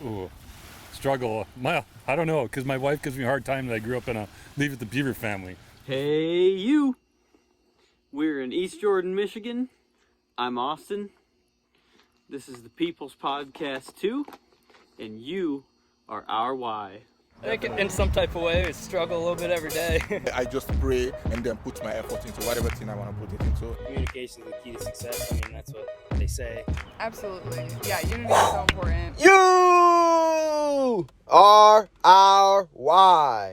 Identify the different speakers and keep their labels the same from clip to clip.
Speaker 1: Ooh, struggle. I don't know, because my wife gives me a hard time that I grew up in a Leave It to Beaver family.
Speaker 2: Hey, you! We're in East Jordan, Michigan. I'm Austin. This is the People's Podcast 2, and you are our why.
Speaker 3: I think in some type of way, I struggle a little bit every day.
Speaker 4: I just pray and then put my effort into whatever thing I want to put it into.
Speaker 5: Communication is the key to success. I mean, that's what they say.
Speaker 6: Absolutely. Yeah, unity is so important.
Speaker 7: You are our why.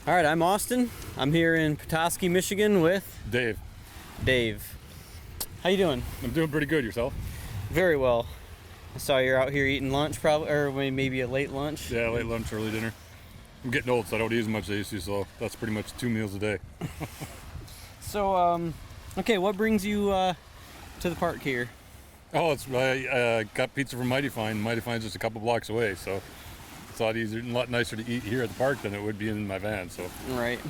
Speaker 2: All right, I'm Austin. I'm here in Petoskey, Michigan with
Speaker 1: Dave.
Speaker 2: Dave. How you doing?
Speaker 1: I'm doing pretty good. Yourself?
Speaker 2: Very well. I saw you're out here eating lunch, probably, or maybe a late lunch.
Speaker 1: Yeah, late lunch, early dinner. I'm getting old, so I don't eat as much as I used to, so that's pretty much 2 meals a day.
Speaker 2: So, okay, what brings you to the park here?
Speaker 1: Oh, I got pizza from U.N.I.T.Y. U.n.I.T.Y's just a couple blocks away, so it's a lot easier and a lot nicer to eat here at the park than it would be in my van. So.
Speaker 2: Right.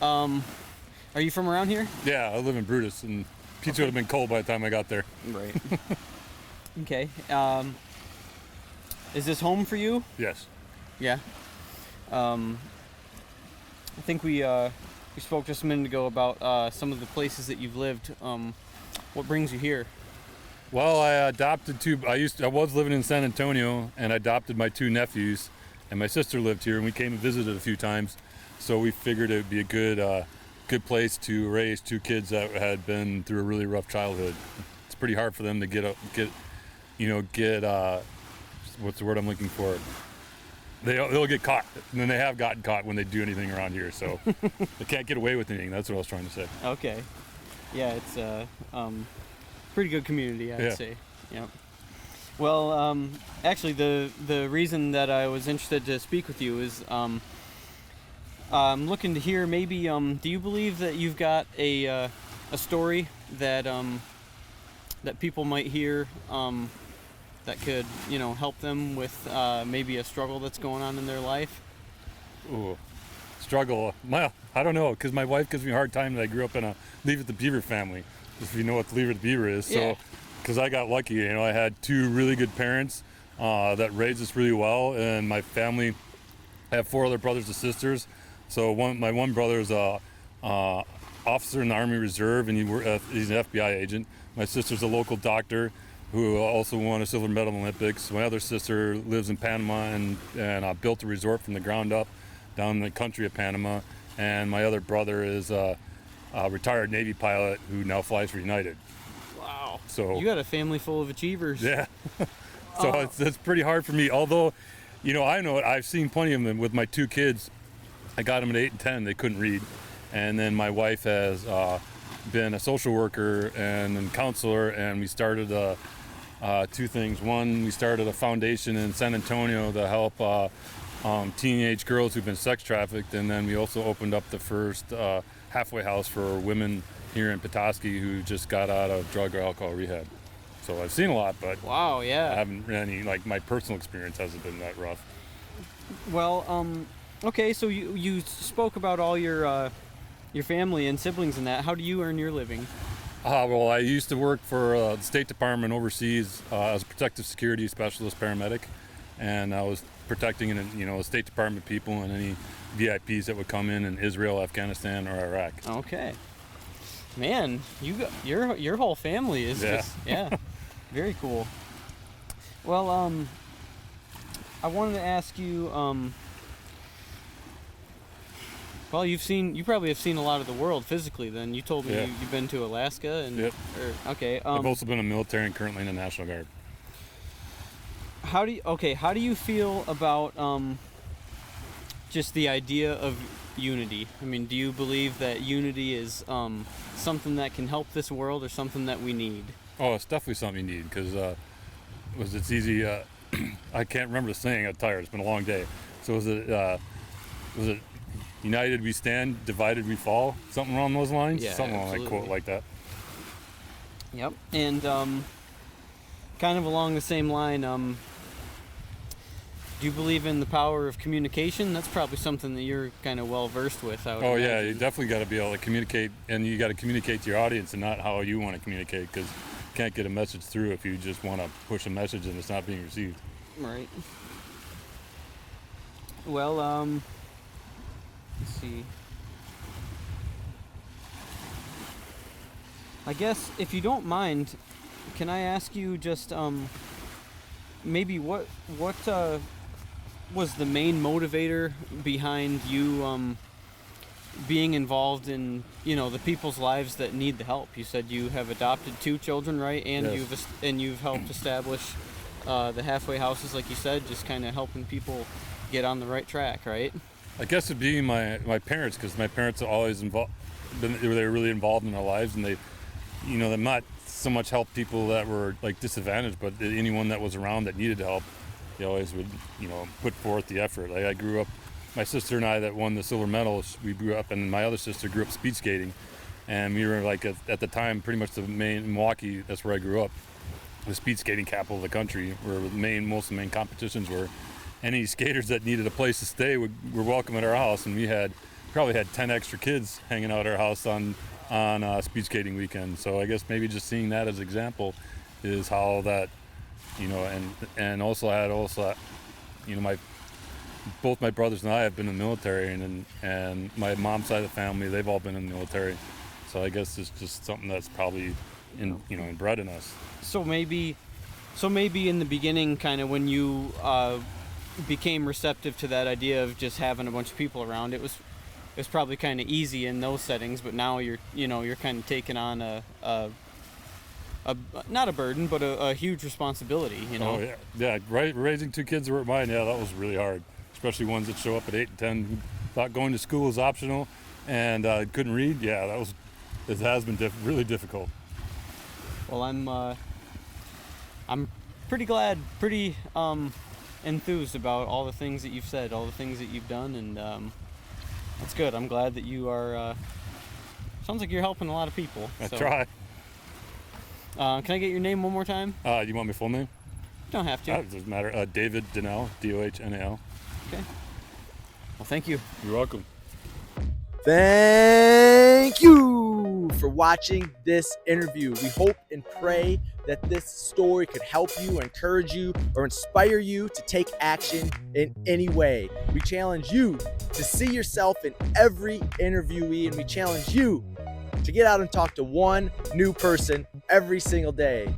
Speaker 2: Are you from around here?
Speaker 1: Yeah, I live in Brutus, and pizza would have been cold by the time I got there.
Speaker 2: Right. Okay. Is this home for you?
Speaker 1: Yes.
Speaker 2: Yeah. I think we spoke just a minute ago about some of the places that you've lived. What brings you here?
Speaker 1: Well, I adopted I was living in San Antonio, and I adopted my 2 nephews, and my sister lived here, and we came and visited a few times. So we figured it would be a good place to raise 2 kids that had been through a really rough childhood. It's pretty hard for them to get what's the word I'm looking for? They'll get caught, and then they have gotten caught when they do anything around here. So they can't get away with anything. That's what I was trying to say.
Speaker 2: Okay. Yeah, it's pretty good community, I'd say. Yep. Well, actually, the reason that I was interested to speak with you is I'm looking to hear maybe. Do you believe that you've got a story that that people might hear that could help them with maybe a struggle that's going on in their life?
Speaker 1: Ooh, struggle. I don't know, because my wife gives me a hard time that I grew up in a Leave It to Beaver family. If you know what Leave It to Beaver is.
Speaker 2: Yeah.
Speaker 1: So, because I got lucky, I had 2 really good parents that raised us really well, and my family, I have 4 other brothers and sisters. So my one brother is a officer in the Army Reserve, and he's an FBI agent. My sister's a local doctor who also won a silver medal in Olympics. My other sister lives in Panama and built a resort from the ground up down in the country of Panama. And my other brother is a retired Navy pilot who now flies for United.
Speaker 2: Wow.
Speaker 1: So
Speaker 2: you got a family full of achievers.
Speaker 1: Yeah. So it's pretty hard for me. Although, I know it. I've seen plenty of them with my 2 kids. I got them at 8 and 10. They couldn't read. And then my wife has been a social worker and a counselor, and we started 2 things. One, we started a foundation in San Antonio to help teenage girls who've been sex trafficked, and then we also opened up the first halfway house for women here in Petoskey who just got out of drug or alcohol rehab. So I've seen a lot, but
Speaker 2: wow, yeah,
Speaker 1: I haven't any, my personal experience hasn't been that rough.
Speaker 2: Well, okay, so you spoke about all your family and siblings and that. How do you earn your living?
Speaker 1: Well, I used to work for the State Department overseas as a protective security specialist paramedic, and I was protecting State Department people and any VIPs that would come in Israel, Afghanistan, or Iraq.
Speaker 2: Okay, man, your whole family is just very cool. Well, I wanted to ask you. Well, you probably have seen a lot of the world physically. Then you told me you've been to Alaska and.
Speaker 1: Yep.
Speaker 2: Okay.
Speaker 1: I've also been a military and currently in the National Guard.
Speaker 2: How do you feel about just the idea of unity? I mean, do you believe that unity is something that can help this world or something that we need?
Speaker 1: Oh, it's definitely something you need because it's easy. I can't remember the saying. I'm tired. It's been a long day. So was it united we stand, divided we fall? Something along those lines?
Speaker 2: Yeah,
Speaker 1: something along that quote like that.
Speaker 2: Yep. And kind of along the same line, do you believe in the power of communication? That's probably something that you're kind of well versed with. I would imagine.
Speaker 1: Yeah, you definitely got to be able to communicate, and you got to communicate to your audience and not how you want to communicate, because you can't get a message through if you just want to push a message and it's not being received.
Speaker 2: Right. Well, let's see. I guess if you don't mind, can I ask you just maybe what was the main motivator behind you being involved in, the people's lives that need the help? You said you have adopted 2 children, right? And
Speaker 1: Yes.
Speaker 2: you've helped establish the halfway houses, like you said, just kind of helping people get on the right track, right?
Speaker 1: I guess it'd be my parents, because my parents are always involved. They were really involved in our lives, and they not so much help people that were like disadvantaged, but anyone that was around that needed help, they always would, put forth the effort. Like I grew up, my sister and I that won the silver medal, we grew up, and my other sister grew up speed skating, and we were like at the time pretty much the main Milwaukee. That's where I grew up, the speed skating capital of the country, where most of the main competitions were. Any skaters that needed a place to stay were welcome at our house, and we probably had 10 extra kids hanging out at our house on speed skating weekend. So I guess maybe just seeing that as an example is how that, and also I had both my brothers and I have been in the military, and my mom's side of the family, they've all been in the military. So I guess it's just something that's probably inbred in us.
Speaker 2: So maybe in the beginning, kind of when you became receptive to that idea of just having a bunch of people around, it was probably kind of easy in those settings. But now you're kind of taking on a not a burden, but a huge responsibility.
Speaker 1: Oh yeah. Right. Raising 2 kids that were mine, that was really hard, especially ones that show up at 8 and 10 who thought going to school was optional and couldn't read. Yeah, it has been really difficult.
Speaker 2: Well, I'm pretty glad, enthused about all the things that you've said, all the things that you've done, and that's good. I'm glad that you are. Sounds like you're helping a lot of people.
Speaker 1: I
Speaker 2: so.
Speaker 1: try.
Speaker 2: Can I get your name one more time?
Speaker 1: You want my full name?
Speaker 2: You don't have to.
Speaker 1: It doesn't matter. David Donnell, Dohnal.
Speaker 2: Okay. Well, thank you.
Speaker 1: You're welcome.
Speaker 7: Thank you for watching this interview. We hope and pray that this story could help you, encourage you, or inspire you to take action in any way. We challenge you to see yourself in every interviewee, and we challenge you to get out and talk to one new person every single day.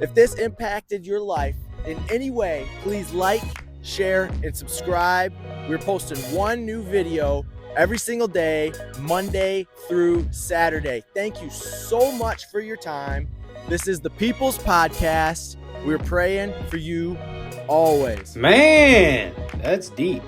Speaker 7: If this impacted your life in any way, please like, share, and subscribe. We're posting one new video every single day, Monday through Saturday. Thank you so much for your time. This is the People's Podcast. We're praying for you always.
Speaker 8: Man, that's deep.